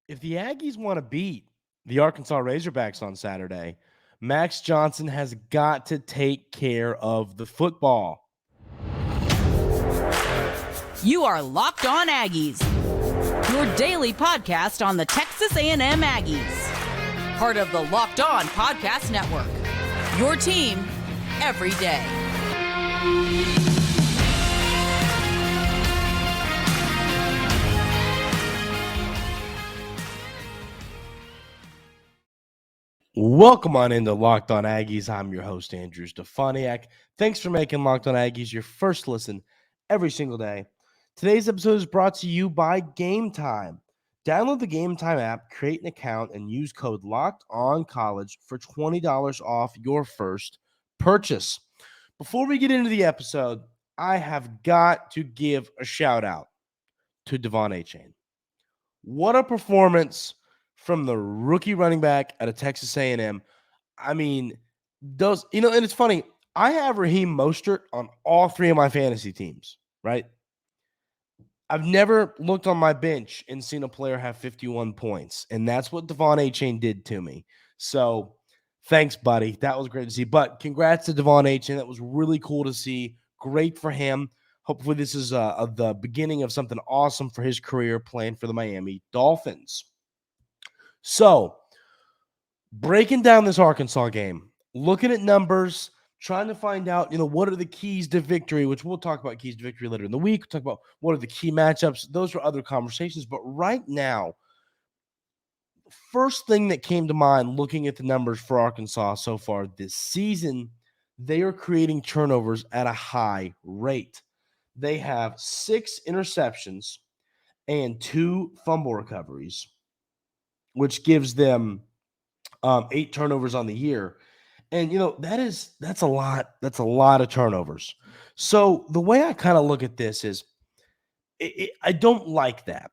If the Aggies want to beat the Arkansas Razorbacks on Saturday, Max Johnson has got to take care of the football. You are Locked On Aggies, your daily podcast on the Texas A&M Aggies. Part of the Locked On Podcast Network, your team every day. Welcome on into Locked On Aggies. I'm your host, Andrew Stefaniak. Thanks for making Locked On Aggies your first listen every single day. Today's episode is brought to you by Game Time. Download the Game Time app, create an account, and use code LOCKEDONCollege for $20 off your first purchase. Before we get into the episode, I have got to give a shout out to Devon Achane. What a performance from the rookie running back out of Texas A&M. I mean, and it's funny. I have Raheem Mostert on all three of my fantasy teams, right? I've never looked on my bench and seen a player have 51 points, and that's what Devon Achane did to me. So thanks, buddy. That was great to see. But congrats to Devon Achane. That was really cool to see. Great for him. Hopefully this is the beginning of something awesome for his career playing for the Miami Dolphins. So, breaking down this Arkansas game, looking at numbers, trying to find out, what are the keys to victory, which we'll talk about keys to victory later in the week. We'll talk about what are the key matchups. Those are other conversations. But right now, first thing that came to mind looking at the numbers for Arkansas so far this season, they are creating turnovers at a high rate. They have 6 interceptions and 2 fumble recoveries, which gives them 8 turnovers on the year. And, that's a lot. That's a lot of turnovers. So the way I kind of look at this is I don't like that.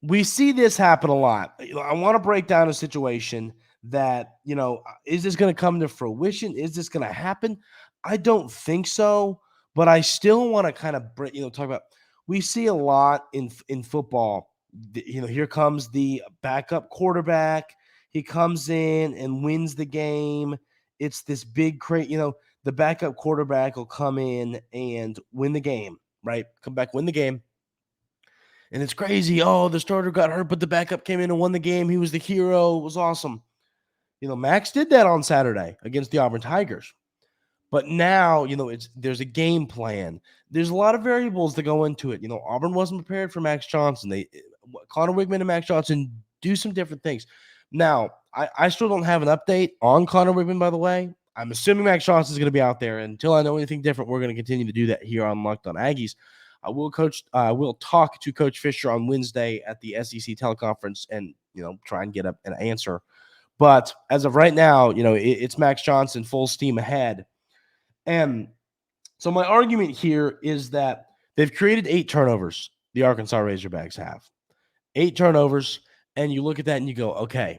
We see this happen a lot. I want to break down a situation that, is this going to come to fruition? Is this going to happen? I don't think so, but I still want to kind of, talk about, we see a lot in football. Here comes the backup quarterback. He comes in and wins the game. It's this big crate. The backup quarterback will come in and win the game, right? Come back, win the game. And it's crazy. Oh, the starter got hurt, but the backup came in and won the game. He was the hero. It was awesome. Max did that on Saturday against the Auburn Tigers. But now, there's a game plan. There's a lot of variables that go into it. Auburn wasn't prepared for Max Johnson. Connor Wigman and Max Johnson do some different things. Now, I still don't have an update on Connor Wigman, by the way. I'm assuming Max Johnson is going to be out there. Until I know anything different, we're going to continue to do that here on Locked On Aggies. I will talk to Coach Fisher on Wednesday at the SEC teleconference and, try and get an answer. But as of right now, it's Max Johnson full steam ahead. And so my argument here is that they've created 8 turnovers, the Arkansas Razorbacks have. 8 turnovers, and you look at that and you go, okay,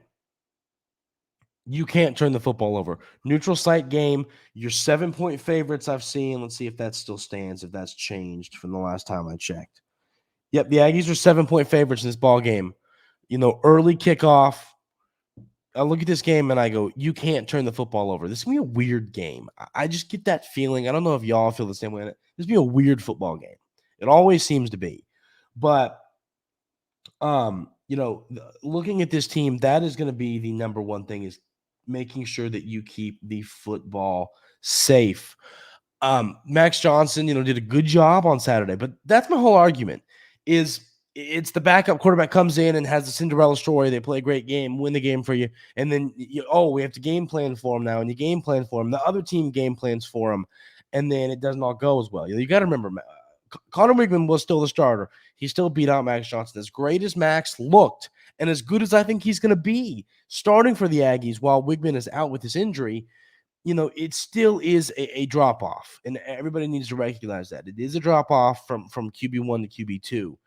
you can't turn the football over. Neutral site game, your 7-point favorites I've seen. Let's see if that still stands, if that's changed from the last time I checked. Yep, the Aggies are 7-point favorites in this ball game. Early kickoff. I look at this game and I go, you can't turn the football over. This is going to be a weird game. I just get that feeling. I don't know if y'all feel the same way. This is going to be a weird football game. It always seems to be. But, looking at this team, that is going to be the number one thing is making sure that you keep the football safe. Max Johnson, did a good job on Saturday. But that's my whole argument is it's the backup quarterback comes in and has a Cinderella story. They play a great game, win the game for you. And then, we have to game plan for him now. And you game plan for him. The other team game plans for him. And then it doesn't all go as well. You got to remember, Connor Wigman was still the starter. He still beat out Max Johnson. As great as Max looked and as good as I think he's going to be starting for the Aggies while Wigman is out with his injury, it still is a drop-off. And everybody needs to recognize that. It is a drop-off from QB1 to QB2.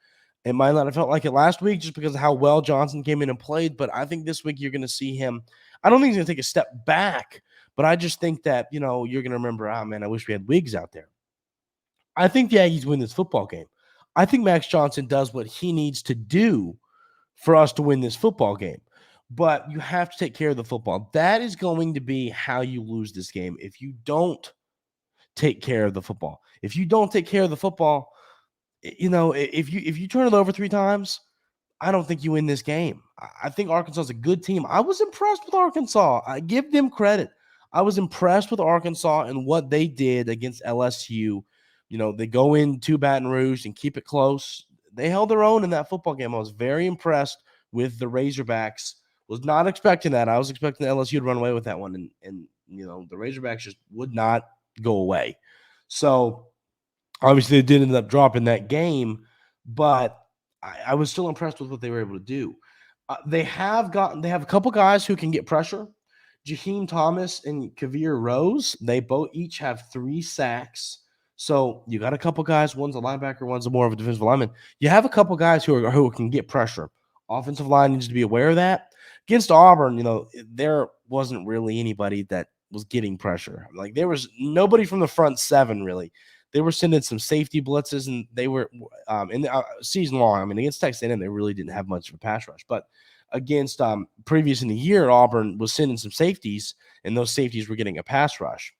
It might not have felt like it last week just because of how well Johnson came in and played, but I think this week you're going to see him. I don't think he's going to take a step back, but I just think that, you're going to remember, I wish we had Wiggs out there. I think the Aggies win this football game. I think Max Johnson does what he needs to do for us to win this football game. But you have to take care of the football. That is going to be how you lose this game if you don't take care of the football. If you don't take care of the football, if you turn it over 3 times, I don't think you win this game. I think Arkansas is a good team. I was impressed with Arkansas. I give them credit. I was impressed with Arkansas and what they did against LSU. They go into Baton Rouge and keep it close. They held their own in that football game. I was very impressed with the Razorbacks. Was not expecting that. I was expecting the LSU to run away with that one, and the Razorbacks just would not go away. So obviously they did end up dropping that game, but I was still impressed with what they were able to do. They have a couple guys who can get pressure. Jaheim Thomas and Kavir Rose, they both each have 3 sacks. So you got a couple guys, one's a linebacker, one's more of a defensive lineman. You have a couple guys who can get pressure. Offensive line needs to be aware of that. Against Auburn, there wasn't really anybody that was getting pressure. Like, there was nobody from the front 7 really. They were sending some safety blitzes, and they were in the season long. I mean, against Texas A&M, they really didn't have much of a pass rush. But against previous in the year, Auburn was sending some safeties, and those safeties were getting a pass rush.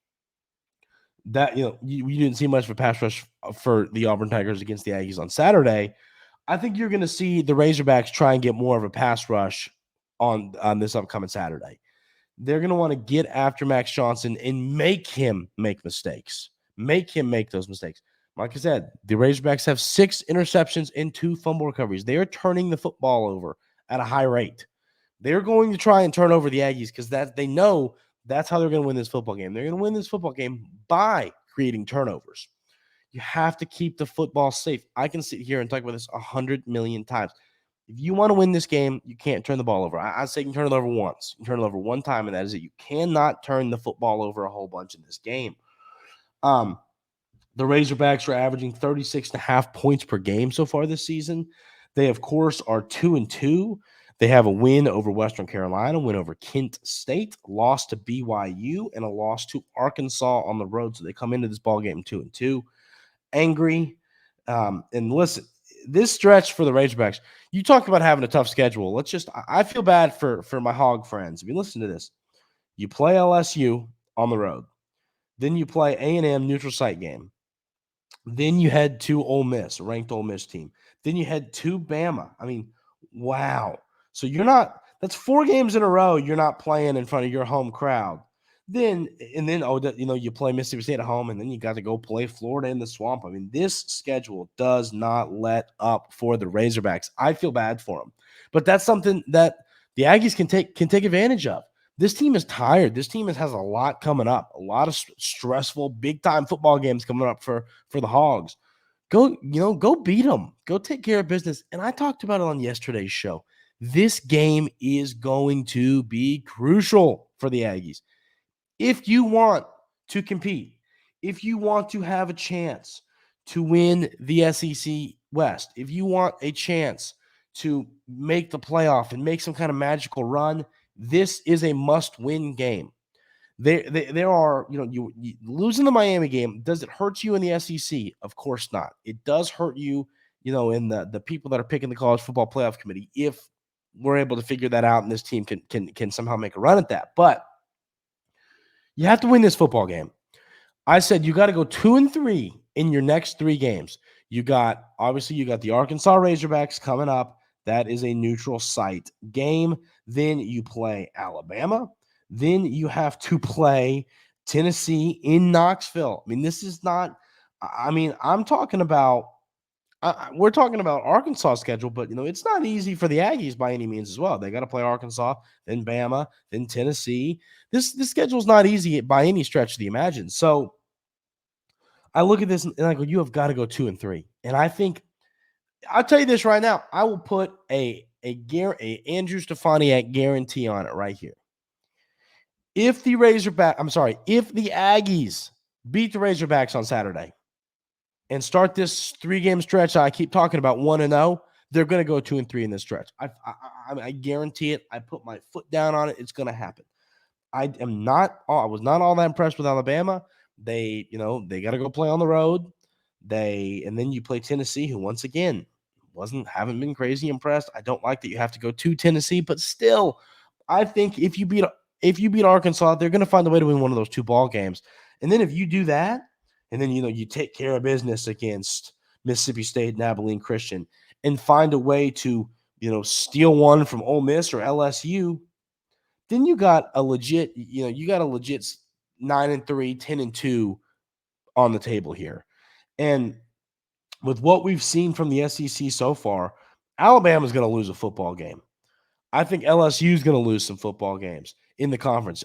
That you didn't see much of a pass rush for the Auburn Tigers against the Aggies on Saturday. I think you're going to see the Razorbacks try and get more of a pass rush on this upcoming Saturday. They're going to want to get after Max Johnson and make him make mistakes. Make him make those mistakes. Like I said, the Razorbacks have 6 interceptions and 2 fumble recoveries. They are turning the football over at a high rate. They're going to try and turn over the Aggies because they know that's how they're going to win this football game. They're going to win this football game by creating turnovers. You have to keep the football safe. I can sit here and talk about this 100 million times. If you want to win this game, you can't turn the ball over. I say you can turn it over once. You can turn it over one time, and that is it. You cannot turn the football over a whole bunch in this game. The Razorbacks are averaging 36.5 points per game so far this season. They, of course, are 2-2. They have a win over Western Carolina, win over Kent State, loss to BYU, and a loss to Arkansas on the road. So they come into this ballgame 2-2. Angry. And listen, this stretch for the Razorbacks, you talk about having a tough schedule. I feel bad for my Hog friends. If you listen to this, you play LSU on the road. Then you play A&M neutral site game. Then you head to Ole Miss, a ranked Ole Miss team. Then you head to Bama. I mean, wow. So that's 4 games in a row you're not playing in front of your home crowd. Then you play Mississippi State at home, and then you got to go play Florida in the Swamp. I mean, this schedule does not let up for the Razorbacks. I feel bad for them. But that's something that the Aggies can take advantage of. This team is tired. This team has a lot coming up, a lot of stressful, big-time football games coming up for the Hogs. Go beat them. Go take care of business. And I talked about it on yesterday's show. This game is going to be crucial for the Aggies. If you want to compete, if you want to have a chance to win the SEC West, if you want a chance to make the playoff and make some kind of magical run, this is a must-win game. There are, you losing the Miami game, does it hurt you in the SEC? Of course not. It does hurt you, in the people that are picking the college football playoff committee if we're able to figure that out and this team can somehow make a run at that. But you have to win this football game. I said you got to go 2-3 in your next 3 games. You got the Arkansas Razorbacks coming up. That is a neutral site game. Then you play Alabama. Then you have to play Tennessee in Knoxville. I mean, this is not – I'm talking about we're talking about Arkansas' schedule, but, it's not easy for the Aggies by any means as well. They got to play Arkansas, then Bama, then Tennessee. This schedule is not easy by any stretch of the imagine. So I look at this and I go, you have got to go 2-3. And I think – I'll tell you this right now. I will put a Andrew Stefaniak guarantee on it right here. If the Aggies beat the Razorbacks on Saturday and start this 3-game stretch I keep talking about 1-0, they're going to go 2-3 in this stretch. I guarantee it. I put my foot down on it. It's going to happen. I was not all that impressed with Alabama. They got to go play on the road. And then you play Tennessee, who once again haven't been crazy impressed. I don't like that you have to go to Tennessee, but still, I think if you beat Arkansas, they're going to find a way to win one of those 2 ball games. And then if you do that, and then you take care of business against Mississippi State and Abilene Christian, and find a way to steal one from Ole Miss or LSU, then you got a legit 9-3, 10-2 on the table here. And with what we've seen from the SEC so far, Alabama's going to lose a football game. I think LSU is going to lose some football games in the conference.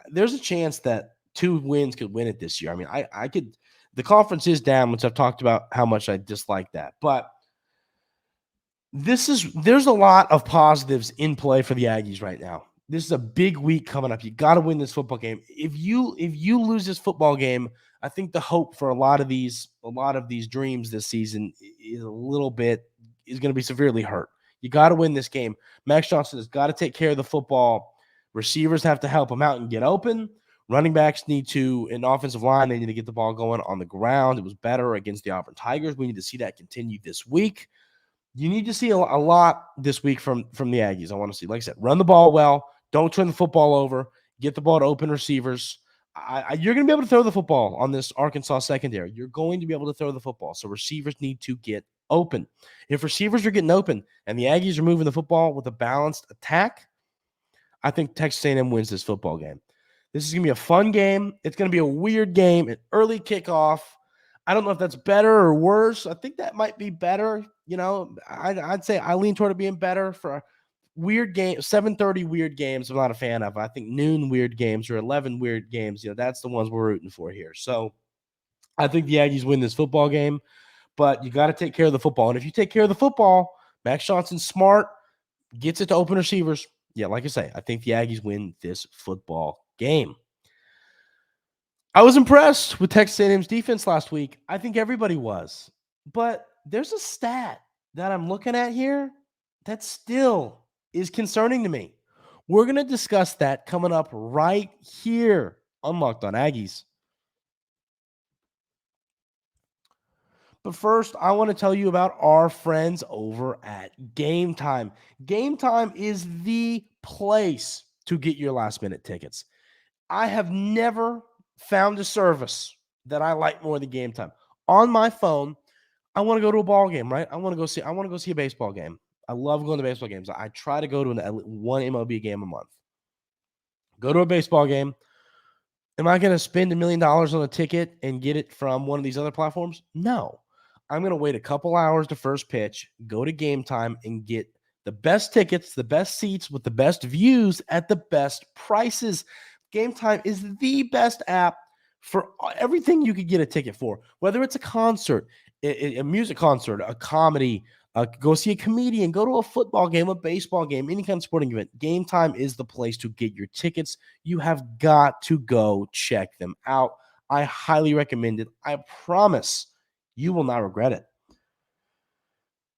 There's a chance that 2 wins could win it this year. I mean, I could. The conference is down, which I've talked about how much I dislike that, but there's a lot of positives in play for the Aggies right now. This is a big week coming up. You got to win this football game. If you lose this football game, I think the hope for a lot of these dreams this season is going to be severely hurt. You got to win this game. Max Johnson has got to take care of the football. Receivers have to help him out and get open. Running backs an offensive line, they need to get the ball going on the ground. It was better against the Auburn Tigers. We need to see that continue this week. You need to see a lot this week from the Aggies. I want to see, like I said, run the ball well. Don't turn the football over. Get the ball to open receivers. You're going to be able to throw the football on this Arkansas secondary. You're going to be able to throw the football. So receivers need to get open. If receivers are getting open and the Aggies are moving the football with a balanced attack, I think Texas A&M wins this football game. This is going to be a fun game. It's going to be a weird game, an early kickoff. I don't know if that's better or worse. I think that might be better. I'd say I lean toward it being better for a weird game. 7:30 weird games I'm not a fan of. I think noon weird games or 11 weird games, that's the ones we're rooting for here. So I think the Aggies win this football game, but you got to take care of the football. And if you take care of the football, Max Johnson's smart, gets it to open receivers. Yeah, like I say, I think the Aggies win this football game. I was impressed with Texas A&M's defense last week. I think everybody was. But there's a stat that I'm looking at here that still is concerning to me. We're going to discuss that coming up right here on Locked On Aggies. But first, I want to tell you about our friends over at Game Time. Game Time is the place to get your last-minute tickets. I have never found a service that I like more than Game Time. On my phone, I want to go to a ball game, right? I want to go see a baseball game. I love going to baseball games. I try to go to one MLB game a month. Go to a baseball game. Am I going to spend $1 million on a ticket and get it from one of these other platforms? No. I'm going to wait a couple hours to first pitch, go to Game Time, and get the best tickets, the best seats with the best views at the best prices. Game Time is the best app for everything you could get a ticket for, whether it's a concert, a music concert, a comedy, go see a comedian, go to a football game, a baseball game, any kind of sporting event. Game Time is the place to get your tickets. You have got to go check them out. I highly recommend it. I promise you will not regret it.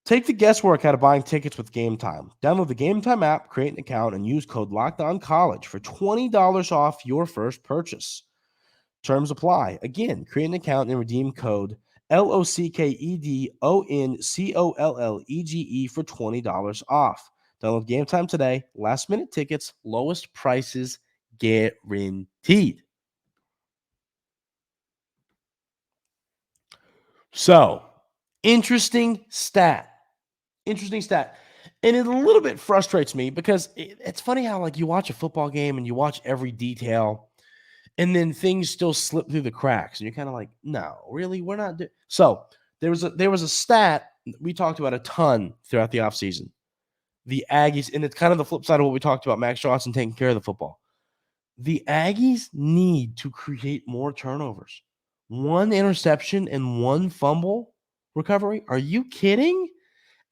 Take the guesswork out of buying tickets with Game Time. Download the Game Time app, create an account, and use code LOCKEDONCollege for $20 off your first purchase. Terms apply. Again, create an account and redeem code LOCKEDONCOLLEGE for $20 off. Download Game Time today. Last minute tickets, lowest prices guaranteed. So, interesting stat. And it a little bit frustrates me because it's funny how you watch a football game and you watch every detail and then things still slip through the cracks. And you're kind of like, no, really? We're not doing. So there was a stat we talked about a ton throughout the offseason. The Aggies, and it's kind of the flip side of what we talked about, Max Johnson taking care of the football. The Aggies need to create more turnovers. 1 interception and 1 fumble recovery. Are you kidding?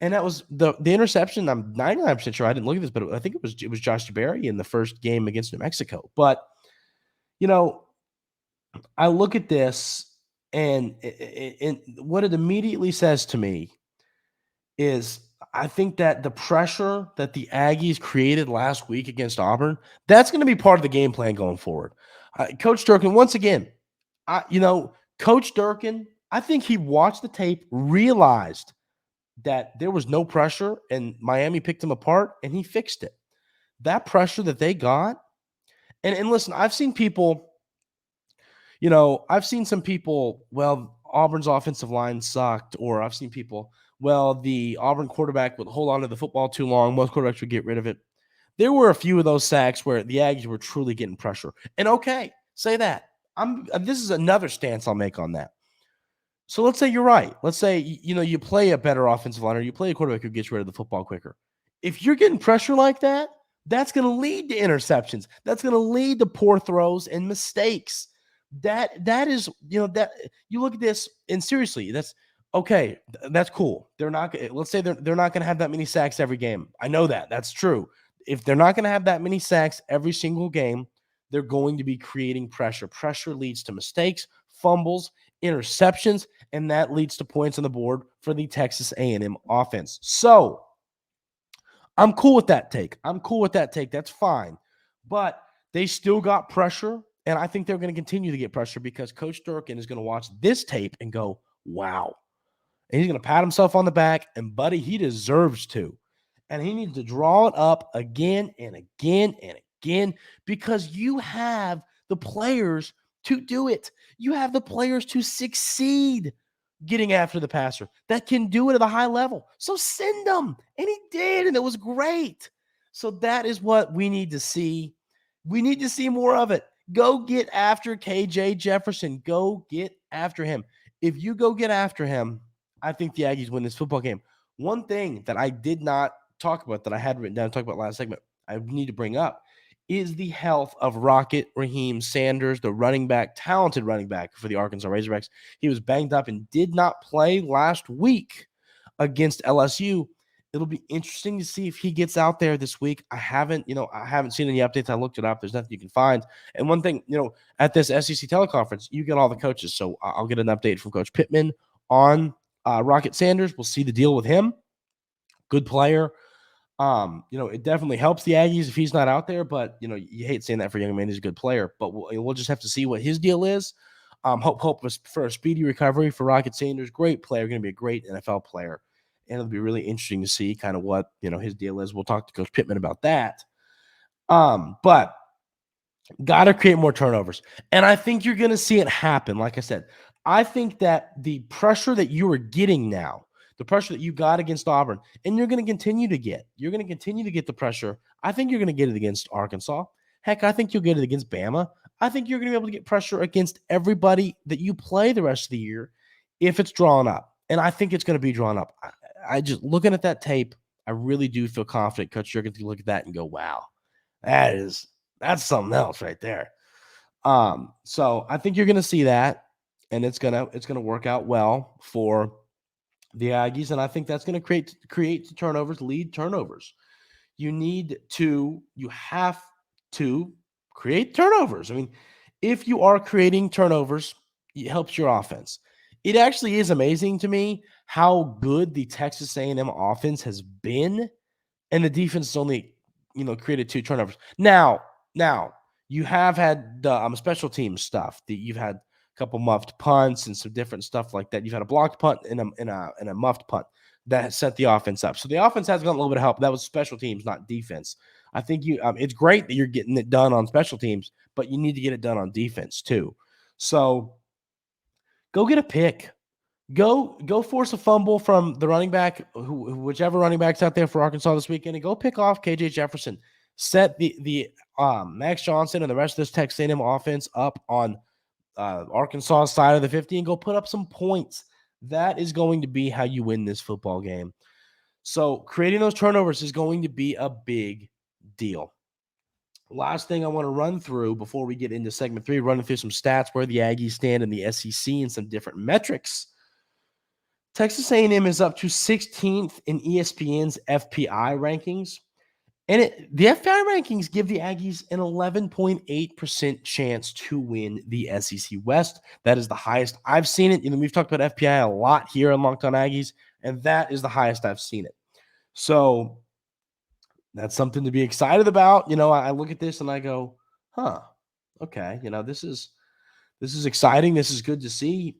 And that was the interception. I'm 99% sure I didn't look at this, but I think it was Josh Berry in the first game against New Mexico. But, I look at this and what it immediately says to me is I think that the pressure that the Aggies created last week against Auburn, that's going to be part of the game plan going forward. Coach Durkin, once again, Coach Durkin, I think he watched the tape, realized that there was no pressure and Miami picked him apart and he fixed it. That pressure that they got, and listen, I've seen people, I've seen some people, well, Auburn's offensive line sucked, or I've seen people, well, the Auburn quarterback would hold on to the football too long. Most quarterbacks would get rid of it. There were a few of those sacks where the Aggies were truly getting pressure. And okay, say that. This is another stance I'll make on that. So let's say you're right. Let's say, you play a better offensive line or you play a quarterback who gets rid of the football quicker. If you're getting pressure like that, that's going to lead to interceptions. That's going to lead to poor throws and mistakes. That is, that you look at this and seriously, that's okay. That's cool. Let's say they're not going to have that many sacks every game. I know that. That's true. If they're not going to have that many sacks every single game, they're going to be creating pressure. Pressure leads to mistakes, fumbles, interceptions, and that leads to points on the board for the Texas A&M offense. So I'm cool with that take. That's fine. But they still got pressure, and I think they're going to continue to get pressure because Coach Durkin is going to watch this tape and go, wow. And he's going to pat himself on the back, and buddy, he deserves to. And he needs to draw it up again and again and again because you have the players to do it. You have the players to succeed getting after the passer that can do it at a high level. So send them. And he did, and it was great. So that is what we need to see. We need to see more of it. Go get after KJ Jefferson. Go get after him. If you go get after him, I think the Aggies win this football game. One thing that I did not talk about that I had written down to talk about last segment, I need to bring up is the health of Rocket Raheem Sanders, the talented running back for the Arkansas Razorbacks. He was banged up and did not play last week against LSU. It'll be interesting to see if he gets out there this week. I haven't seen any updates. I looked it up. There's nothing you can find. And one thing, at this SEC teleconference, you get all the coaches. So I'll get an update from Coach Pittman on Rocket Sanders. We'll see the deal with him. Good player. It definitely helps the Aggies if he's not out there, but you hate saying that for a young man. He's a good player, but we'll just have to see what his deal is. Hope for a speedy recovery for Rocket Sanders. Great player, going to be a great NFL player, and it'll be really interesting to see kind of what his deal is. We'll talk to Coach Pittman about that. But got to create more turnovers, and I think you're going to see it happen. Like I said, I think that the pressure that you are getting now, the pressure that you got against Auburn, and you're going to continue to get. You're going to continue to get the pressure. I think you're going to get it against Arkansas. Heck, I think you'll get it against Bama. I think you're going to be able to get pressure against everybody that you play the rest of the year if it's drawn up. And I think it's going to be drawn up. I just, looking at that tape, I really do feel confident Coach Jurgen to look at that and go, wow, that's something else right there. So I think you're going to see that, and it's going to work out well for the Aggies, and I think that's going to create turnovers, lead turnovers. You have to create turnovers. I mean, if you are creating turnovers, it helps your offense. It actually is amazing to me how good the Texas A&M offense has been, and the defense has only, created 2 turnovers. Now you have had the special team stuff. You've had couple muffed punts and some different stuff like that. You've had a blocked punt and a muffed punt that set the offense up. So the offense has gotten a little bit of help. That was special teams, not defense. I think it's great that you're getting it done on special teams, but you need to get it done on defense too. So go get a pick. Go force a fumble from the running back, whichever running back's out there for Arkansas this weekend, and go pick off KJ Jefferson. Set the Max Johnson and the rest of this Texas A&M offense up on Arkansas side of the 50 and go put up some points. That is going to be how you win this football game. So creating those turnovers is going to be a big deal. Last thing I want to run through before we get into segment 3, running through some stats where the Aggies stand in the SEC and some different metrics. Texas A&M is up to 16th in ESPN's FPI rankings. And the FPI rankings give the Aggies an 11.8% chance to win the SEC West. That is the highest I've seen it. We've talked about FPI a lot here on Locked On Aggies, and that is the highest I've seen it. So that's something to be excited about. I look at this and I go, okay, this is exciting. This is good to see.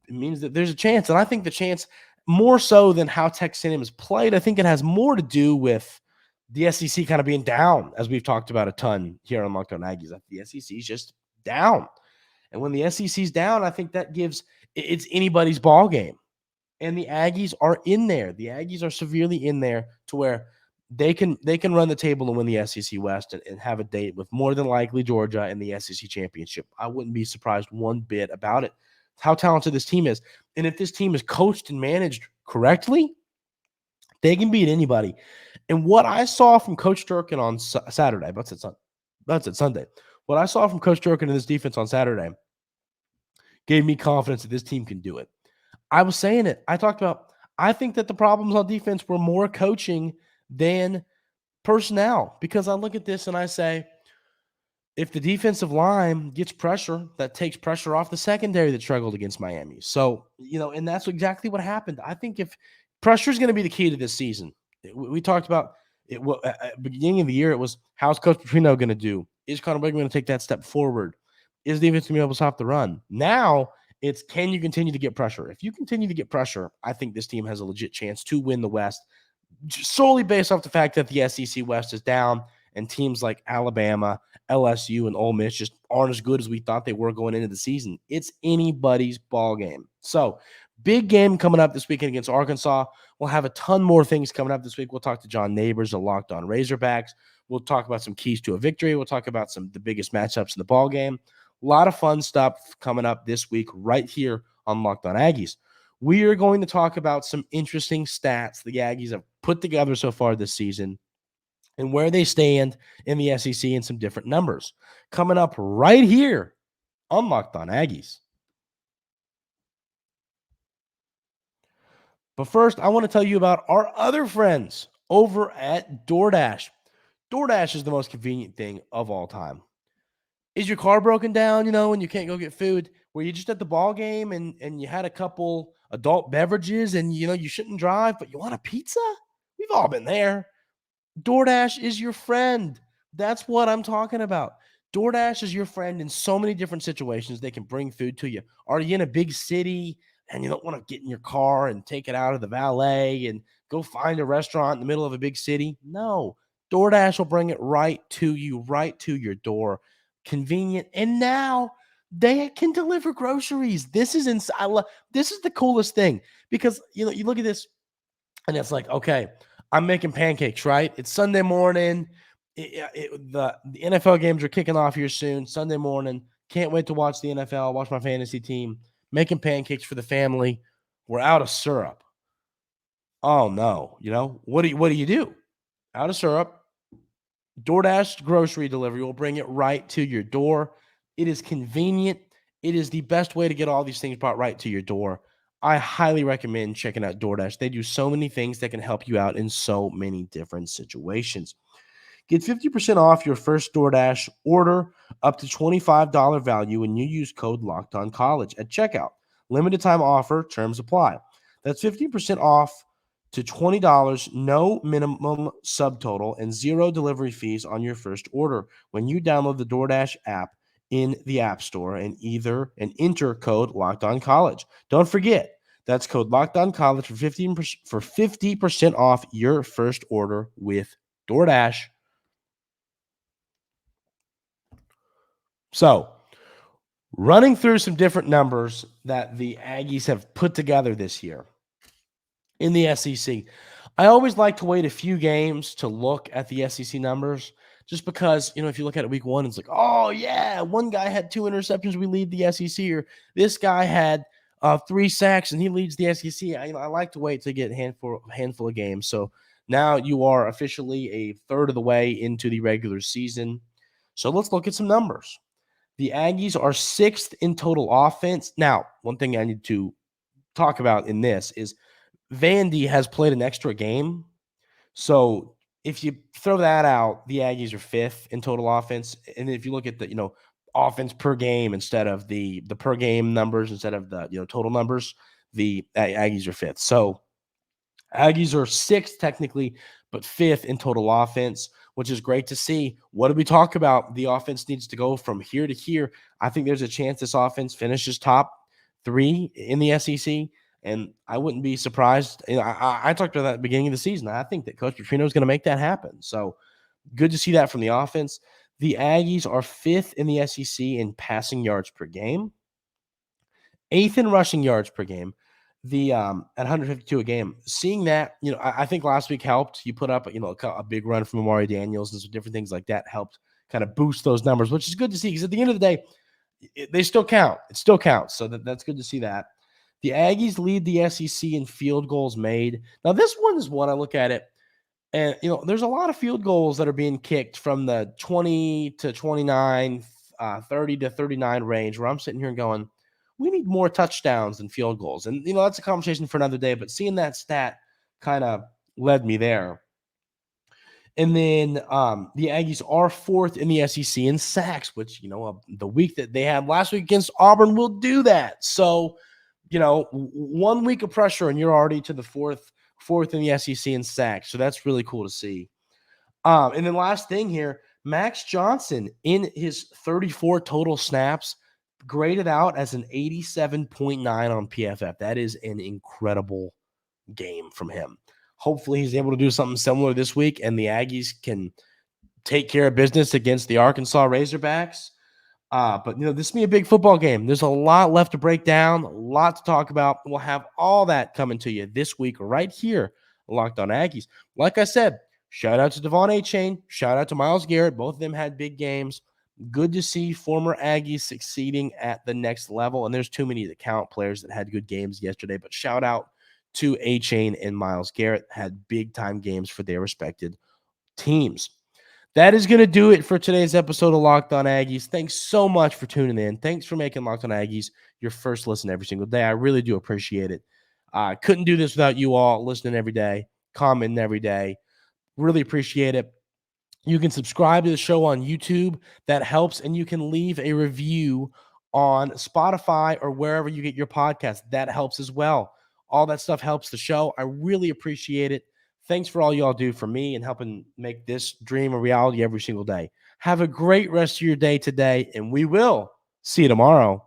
It means that there's a chance. And I think the chance, more so than how Texas A&M is played, I think it has more to do with the SEC kind of being down, as we've talked about a ton here on Locked On Aggies. The SEC is just down. And when the SEC is down, I think that gives it's anybody's ball game. And the Aggies are in there. The Aggies are severely in there to where they can run the table and win the SEC West and have a date with more than likely Georgia in the SEC championship. I wouldn't be surprised one bit about it. How talented this team is. And if this team is coached and managed correctly, they can beat anybody. And what I saw from Coach Durkin on Saturday, that's it Sunday. What I saw from Coach Durkin and this defense on Saturday gave me confidence that this team can do it. I was saying it. I think that the problems on defense were more coaching than personnel, because I look at this and I say, if the defensive line gets pressure, that takes pressure off the secondary that struggled against Miami. So, and that's exactly what happened. I think if pressure is going to be the key to this season, we talked about it at the beginning of the year. It was, how's Coach Petrino going to do? Is Connor Wigman going to take that step forward? Is the defense going to be able to stop the run? Now it's, can you continue to get pressure? If you continue to get pressure, I think this team has a legit chance to win the West, solely based off the fact that the SEC West is down and teams like Alabama, LSU, and Ole Miss just aren't as good as we thought they were going into the season. It's anybody's ball game. So, big game coming up this weekend against Arkansas. We'll have a ton more things coming up this week. We'll talk to John Neighbors of Locked On Razorbacks. We'll talk about some keys to a victory. We'll talk about the biggest matchups in the ball game. A lot of fun stuff coming up this week right here on Locked On Aggies. We are going to talk about some interesting stats the Aggies have put together so far this season and where they stand in the SEC and some different numbers. Coming up right here on Locked On Aggies. But first, I want to tell you about our other friends over at DoorDash. DoorDash is the most convenient thing of all time. Is your car broken down, and you can't go get food? Were you just at the ball game and you had a couple adult beverages and, you shouldn't drive, but you want a pizza? We've all been there. DoorDash is your friend. That's what I'm talking about. DoorDash is your friend in so many different situations. They can bring food to you. Are you in a big city and you don't want to get in your car and take it out of the valet and go find a restaurant in the middle of a big city? No. DoorDash will bring it right to you, right to your door. Convenient. And now they can deliver groceries. This is this is the coolest thing, because you look at this and it's like, okay, I'm making pancakes, right? It's Sunday morning. The NFL games are kicking off here soon. Sunday morning. Can't wait to watch the NFL, watch my fantasy team. Making pancakes for the family. We're out of syrup. Oh no. What do you do? Out of syrup. DoorDash grocery delivery will bring it right to your door. It is convenient. It is the best way to get all these things brought right to your door. I highly recommend checking out DoorDash. They do so many things that can help you out in so many different situations. Get 50% off your first DoorDash order up to $25 value when you use code LOCKEDONCollege at checkout. Limited time offer, terms apply. That's 50% off to $20, no minimum subtotal, and zero delivery fees on your first order when you download the DoorDash app in the App Store and enter code LOCKEDONCollege. Don't forget, that's code LOCKEDONCollege for 50% off your first order with DoorDash. So, running through some different numbers that the Aggies have put together this year in the SEC. I always like to wait a few games to look at the SEC numbers, just because, if you look at it week one, it's like, oh, yeah, one guy had 2 interceptions, we lead the SEC, or this guy had 3 sacks and he leads the SEC. I like to wait to get a handful of games. So now you are officially a third of the way into the regular season. So let's look at some numbers. The Aggies are 6th in total offense. Now, one thing I need to talk about in this is Vandy has played an extra game. So if you throw that out, the Aggies are 5th in total offense. And if you look at the, offense per game instead of the per game numbers, instead of the, total numbers, the Aggies are 5th. So Aggies are 6th technically, but 5th in total offense, which is great to see. What did we talk about? The offense needs to go from here to here. I think there's a chance this offense finishes top 3 in the SEC. And I wouldn't be surprised. I talked about that at the beginning of the season. I think that Coach Petrino is going to make that happen. So good to see that from the offense. The Aggies are 5th in the SEC in passing yards per game, 8th in rushing yards per game. At 152 a game. Seeing that, I think last week helped. You put up, a big run from Amari Daniels and some different things like that helped kind of boost those numbers, which is good to see because at the end of the day, they still count. It still counts. So that's good to see that. The Aggies lead the SEC in field goals made. Now, this one is one I look at it, and, there's a lot of field goals that are being kicked from the 20 to 29, 30 to 39 range where I'm sitting here and going, we need more touchdowns than field goals. And, that's a conversation for another day, but seeing that stat kind of led me there. And then the Aggies are 4th in the SEC in sacks, which, the week that they had last week against Auburn will do that. So, 1 week of pressure and you're already to the fourth in the SEC in sacks. So that's really cool to see. And then last thing here, Max Johnson in his 34 total snaps graded out as an 87.9 on PFF. That is an incredible game from him. Hopefully he's able to do something similar this week and the Aggies can take care of business against the Arkansas Razorbacks. But, this is going to be a big football game. There's a lot left to break down, a lot to talk about. We'll have all that coming to you this week right here, Locked On Aggies. Like I said, shout out to Devon A-Chain. Shout out to Myles Garrett. Both of them had big games. Good to see former Aggies succeeding at the next level. And there's too many to count players that had good games yesterday. But shout out to A-Chain and Myles Garrett. Had big-time games for their respected teams. That is going to do it for today's episode of Locked On Aggies. Thanks so much for tuning in. Thanks for making Locked On Aggies your first listen every single day. I really do appreciate it. I couldn't do this without you all listening every day, commenting every day. Really appreciate it. You can subscribe to the show on YouTube. That helps. And you can leave a review on Spotify or wherever you get your podcast. That helps as well. All that stuff helps the show. I really appreciate it. Thanks for all y'all do for me and helping make this dream a reality every single day. Have a great rest of your day today, and we will see you tomorrow.